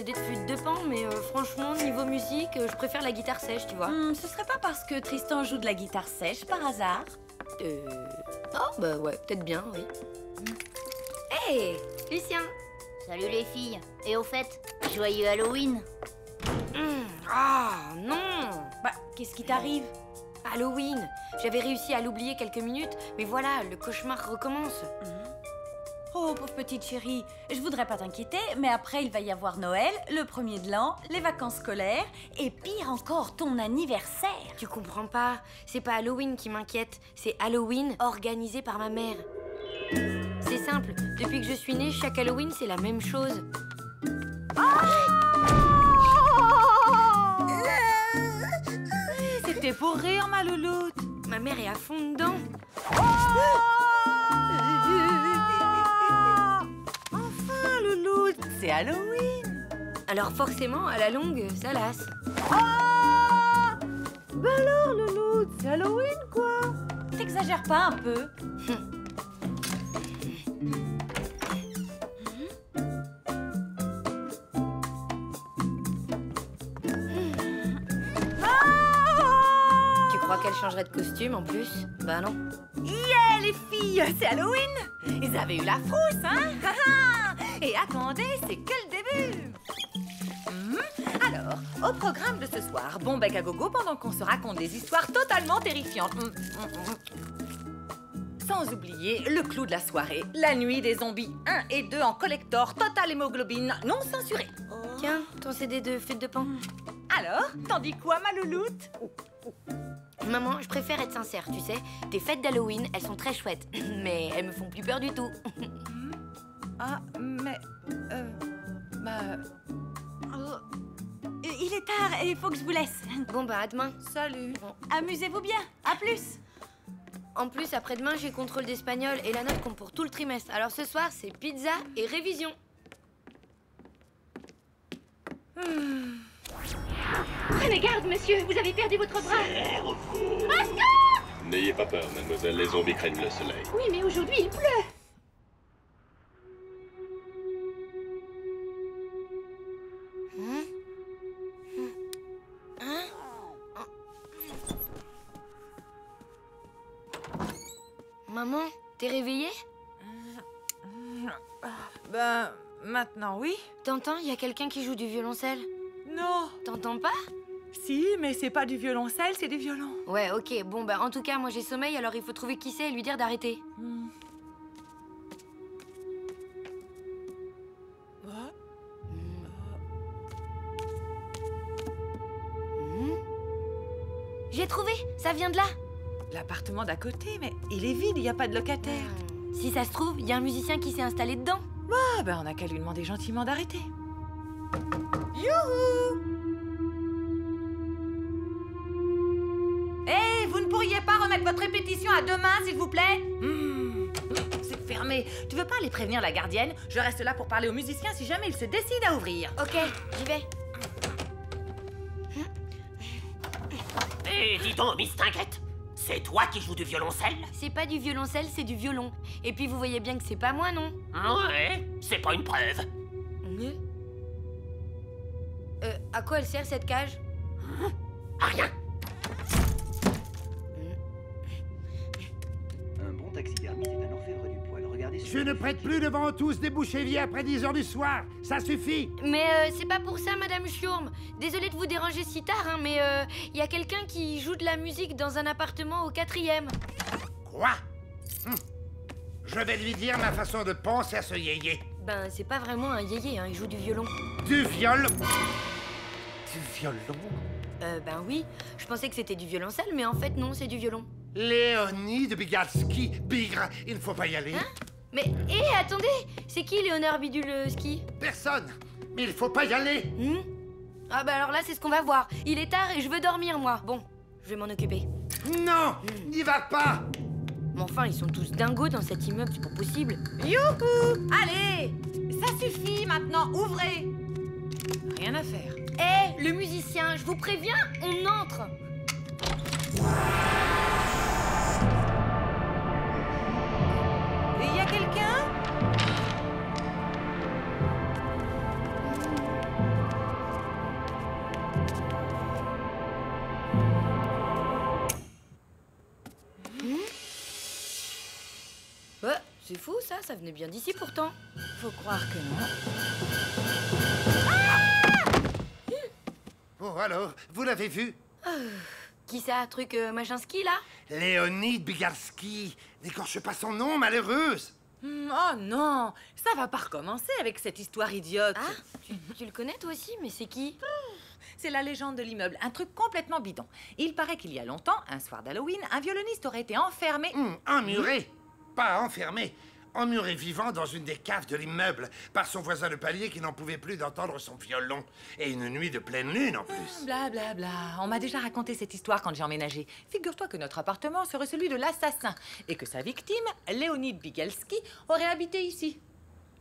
CD de flûte de pan, mais franchement, niveau musique, je préfère la guitare sèche, tu vois. Ce serait pas parce que Tristan joue de la guitare sèche par hasard? Oh, bah ouais, peut-être bien, oui. Hey, Lucien! Salut les filles. Et au fait, joyeux Halloween. Ah, non! Bah, qu'est-ce qui t'arrive? Halloween! J'avais réussi à l'oublier quelques minutes, mais voilà, le cauchemar recommence. Oh, pauvre petite chérie, je voudrais pas t'inquiéter, mais après, il va y avoir Noël, le 1er de l'an, les vacances scolaires, et pire encore, ton anniversaire. Tu comprends pas? C'est pas Halloween qui m'inquiète, c'est Halloween organisé par ma mère. C'est simple, depuis que je suis née, chaque Halloween, c'est la même chose. C'était pour rire, ma louloute. Ma mère est à fond dedans. Enfin, louloute, c'est Halloween. Alors forcément, à la longue, ça lasse. Bah alors, louloute, c'est Halloween, quoi. T'exagères pas un peu? Tu crois qu'elle changerait de costume en plus? Bah non. Yeah, les filles, c'est Halloween. Ils avaient eu la frousse, hein. Et attendez, c'est que le début. Alors, au programme de ce soir, bon bec à gogo pendant qu'on se raconte des histoires totalement terrifiantes. Sans oublier le clou de la soirée, la nuit des zombies 1 et 2 en collector, total hémoglobine, non censuré. Tiens, ton CD de flûte de pan. Alors, t'en dis quoi, ma louloute? Maman, je préfère être sincère, tu sais. Tes fêtes d'Halloween, elles sont très chouettes, mais elles me font plus peur du tout. Ah, mais... il est tard et il faut que je vous laisse. Bon bah, à demain. Salut. Bon. Amusez-vous bien. À plus. En plus, après-demain, j'ai contrôle d'espagnol et la note compte pour tout le trimestre. Alors ce soir, c'est pizza et révision. Prenez garde, monsieur, vous avez perdu votre bras. N'ayez pas peur, mademoiselle, les zombies craignent le soleil. Oui, mais aujourd'hui, il pleut. Maman, t'es réveillée? Ben, maintenant, oui. T'entends, il y a quelqu'un qui joue du violoncelle. Non. T'entends pas? Si, mais c'est pas du violoncelle, c'est du violon. Ouais, ok. Bon, bah, en tout cas, moi, j'ai sommeil, alors il faut trouver qui c'est et lui dire d'arrêter. J'ai trouvé! Ça vient de là! L'appartement d'à côté, mais il est vide, il n'y a pas de locataire. Si ça se trouve, il y a un musicien qui s'est installé dedans. Ah, ben on n'a qu'à lui demander gentiment d'arrêter. Youhou! Hé, vous ne pourriez pas remettre votre répétition à demain, s'il vous plaît? C'est fermé. Tu veux pas aller prévenir la gardienne? Je reste là pour parler aux musiciens si jamais ils se décident à ouvrir. Ok, j'y vais. Hé, dis donc, Miss Tinguette, c'est toi qui joues du violoncelle? C'est pas du violoncelle, c'est du violon. Et puis vous voyez bien que c'est pas moi, non? Ouais, c'est pas une preuve. À quoi elle sert cette cage? À rien. Un bon taxidermiste est un orfèvre du poil. Regardez ce... Je ne prête plus devant tous des bouches-éviers après 10 heures du soir. Ça suffit. Mais c'est pas pour ça, Madame Schurm. Désolée de vous déranger si tard, hein, mais il y a quelqu'un qui joue de la musique dans un appartement au 4e. Quoi? Je vais lui dire ma façon de penser à ce yéyé. Ben, c'est pas vraiment un yéyé, hein, il joue du violon. Du violon? Du violon? Ben oui. Je pensais que c'était du violoncelle, mais en fait, non, c'est du violon. Léonie de Bigalski. Bigre, il ne faut pas y aller. Hein? Mais, hé, attendez! C'est qui Léonard Bidule-ski? Personne. Mais il faut pas y aller. Ah bah alors là, c'est ce qu'on va voir. Il est tard et je veux dormir, moi. Bon, je vais m'en occuper. Non, n'y va pas. Mais enfin, ils sont tous dingos dans cet immeuble, c'est pas possible. Youhou! Allez! Ça suffit maintenant, ouvrez! Rien à faire. Hé, le musicien, je vous préviens, on entre. Il y a quelqu'un? Ouais, c'est fou ça venait bien d'ici pourtant. Faut croire que non. Oh, alors, vous l'avez vu? Qui ça, truc machin ski là? Léonide Bigalski. N'écorche pas son nom, malheureuse. Oh non, ça va pas recommencer avec cette histoire idiote. Ah, tu le connais toi aussi, mais c'est qui? C'est la légende de l'immeuble, un truc complètement bidon. Il paraît qu'il y a longtemps, un soir d'Halloween, un violoniste aurait été enfermé... Emmuré. Pas enfermé. Emmuré vivant dans une des caves de l'immeuble par son voisin de palier qui n'en pouvait plus d'entendre son violon. Et une nuit de pleine lune en plus. Bla bla bla. On m'a déjà raconté cette histoire quand j'ai emménagé. Figure-toi que notre appartement serait celui de l'assassin et que sa victime, Léonide Bigalski, aurait habité ici.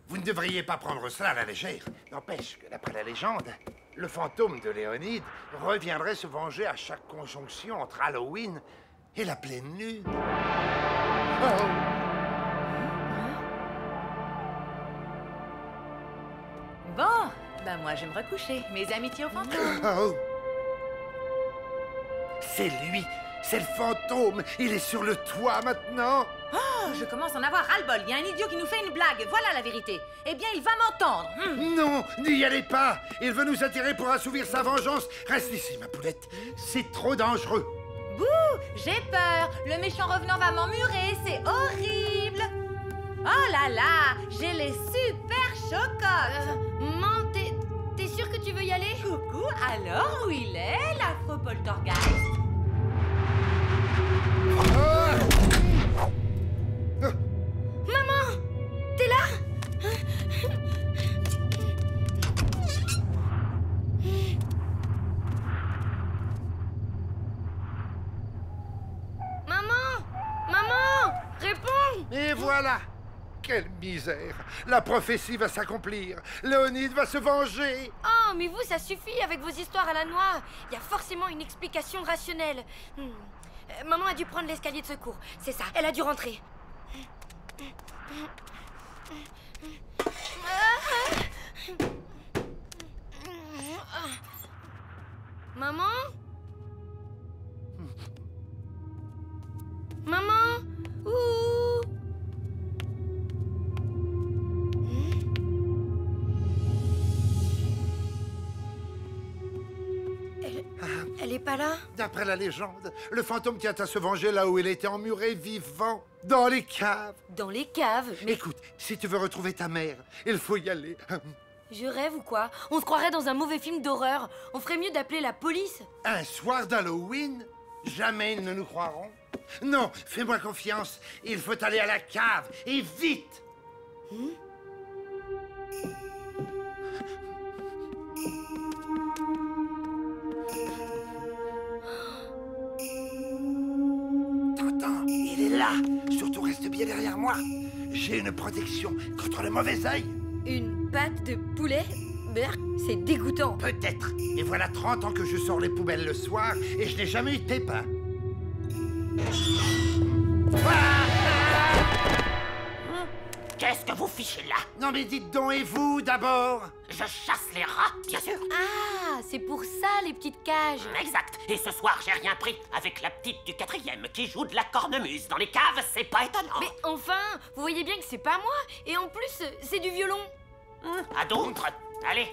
Vous ne devriez pas prendre cela à la légère. N'empêche que d'après la légende, le fantôme de Léonide reviendrait se venger à chaque conjonction entre Halloween et la pleine lune. Oh! Bon, ben moi je vais me recoucher. Mes amitiés au fantôme. Oh! C'est lui! C'est le fantôme! Il est sur le toit maintenant! Oh, je commence à en avoir ras-le-bol. Il y a un idiot qui nous fait une blague. Voilà la vérité. Eh bien, il va m'entendre. Non! N'y allez pas! Il veut nous attirer pour assouvir sa vengeance! Reste ici, ma poulette! C'est trop dangereux! Bouh! J'ai peur. Le méchant revenant va m'emmurer. C'est horrible. Oh là là! J'ai les super chocottes. Maman, t'es sûre que tu veux y aller? Coucou, alors où il est, l'afro-poltergeist? Maman, t'es là? Maman, réponds! Et voilà! Quelle misère! La prophétie va s'accomplir! Léonide va se venger! Oh, mais vous, ça suffit avec vos histoires à la noix. Il y a forcément une explication rationnelle. Maman a dû prendre l'escalier de secours. C'est ça, elle a dû rentrer. Maman? Maman? Ouh! Elle est pas là? D'après la légende, le fantôme tient à se venger là où il était emmuré vivant, dans les caves. Dans les caves? Mais Écoute, si tu veux retrouver ta mère, il faut y aller. je rêve ou quoi? On se croirait dans un mauvais film d'horreur. On ferait mieux d'appeler la police. Un soir d'Halloween? Jamais ils ne nous croiront. Non, fais-moi confiance. Il faut aller à la cave, et vite! T'entends? Il est là. Surtout reste bien derrière moi. J'ai une protection contre le mauvais œil. Une pâte de poulet? Berk, c'est dégoûtant. Peut-être. Mais voilà 30 ans que je sors les poubelles le soir et je n'ai jamais eu de pépin. Qu'est-ce que vous fichez là? Non mais dites donc, et vous d'abord? Je chasse les rats, bien sûr. Ah, c'est pour ça les petites cages. Exact. Et ce soir, j'ai rien pris avec la petite du 4e qui joue de la cornemuse dans les caves, c'est pas étonnant. Mais enfin, vous voyez bien que c'est pas moi. Et en plus, c'est du violon. À d'autres? Allez,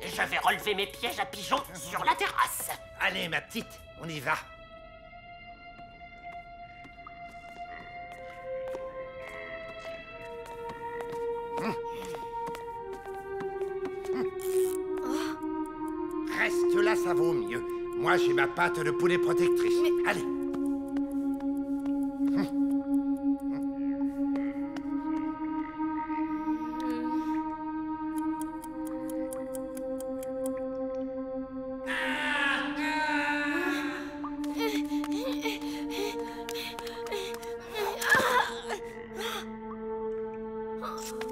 je vais relever mes pièges à pigeons sur la terrasse. Allez ma petite, on y va. Reste là, ça vaut mieux. Moi, j'ai ma pâte de poulet protectrice. Allez.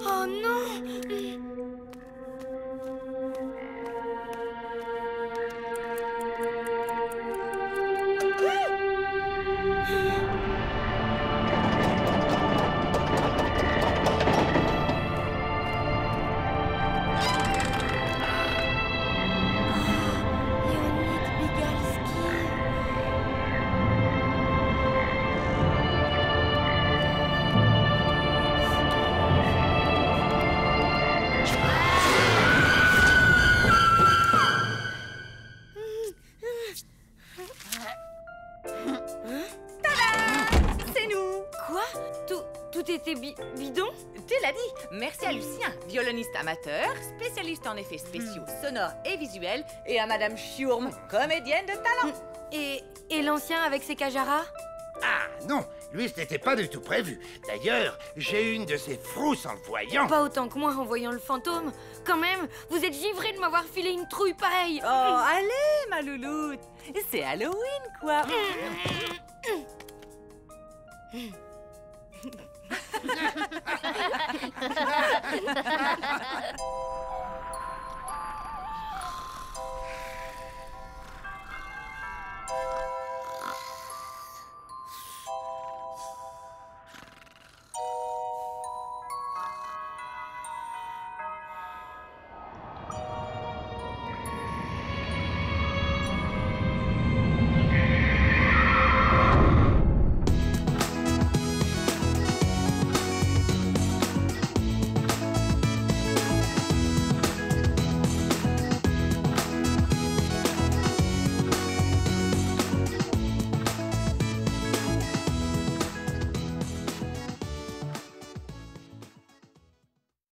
Oh non! Merci à Lucien, violoniste amateur, spécialiste en effets spéciaux sonores et visuels, et à Madame Schurm, comédienne de talent. Et l'ancien avec ses cajaras? Ah non, lui, ce n'était pas du tout prévu. D'ailleurs, j'ai eu une de ses frousses en le voyant. Pas autant que moi en voyant le fantôme. Quand même, vous êtes givré de m'avoir filé une trouille pareille. Oh, allez, ma louloute, c'est Halloween, quoi.